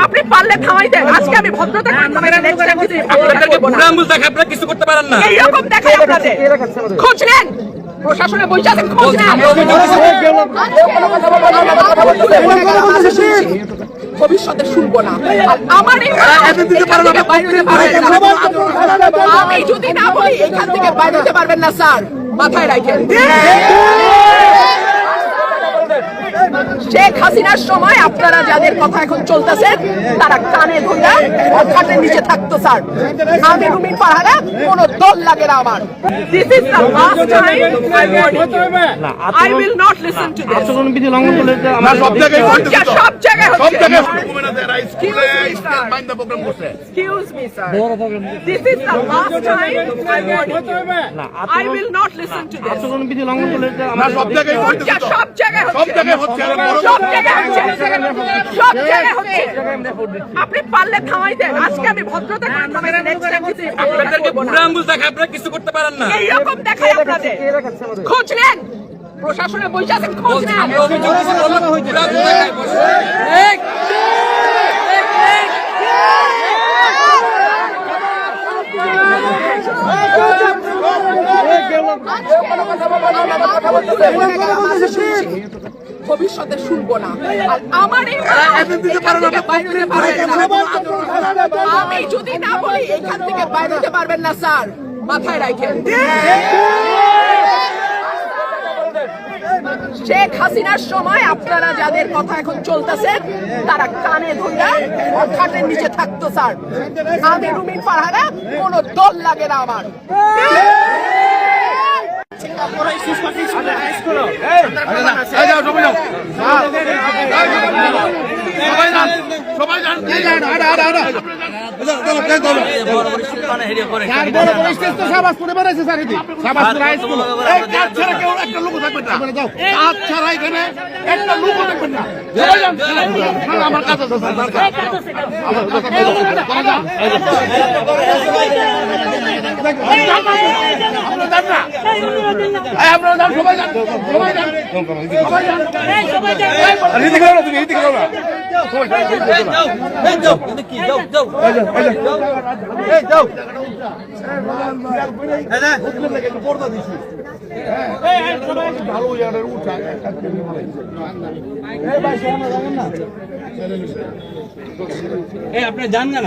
আপনি পারলে থামাই দেন। আজকে আমি ভদ্রতা করে থামাইছি, নেক্সট টাইম যদি আপনাদেরকে বুড়া আঙ্গুল দেখায় আপনারা কিছু করতে পারেন না। এইরকম দেখাই আপনাদের। খোঁজ নেন, প্রশাসনে বইছে আছেন, খোঁজ নেন। ভবিষ্যতে শুনবো না। আমার এই আমি যদি না বলি এখান থেকে বাইরে হতে পারবেন না স্যার, মাথায় রাখেন। শেখ হাসিনার সময় আপনারা যাদের কথা এখন চলতেছেন তারা কানে ধরে খাটের নিচে থাকতো স্যার। আমি রুমিন পাহাড়া কোনো দল লাগে না আমার। This is the last time I will not listen to this. আচরণবিধি লঙ্ঘন করলে সব জায়গায় হচ্ছে। Excuse me, sir. This is the last time I will not listen to this. আচরণবিধি লঙ্ঘন করলে সব জায়গায় হচ্ছে। সব জায়গায় হচ্ছে। আপনি পারলে থামাই দেন। আজকে আমি ভদ্রতা করে থামাইছি, নেক্সট টাইম যদি আপনাদেরকে বুড়া আঙ্গুল দেখায় আপনারা কিছু করতে পারেন না। এইরকম দেখাই আপনাদের। খোঁজ নেন, প্রশাসনে বইছে আছেন, খোঁজ নেন। ভবিষ্যতে শুনবো না। আর আমার এই আমি যদি না বলি এখান থেকে বাইরে হতে পারবেন না স্যার, মাথায় রাখেন। শেখ হাসিনার সময় আপনারা যাদের কথা এখন চলতেছেন তারা কানে ধরে খাটের নিচে থাকতো স্যার। আমি রুমিন পাহাড়া কোনো দল লাগে না আমার। আপনি জান না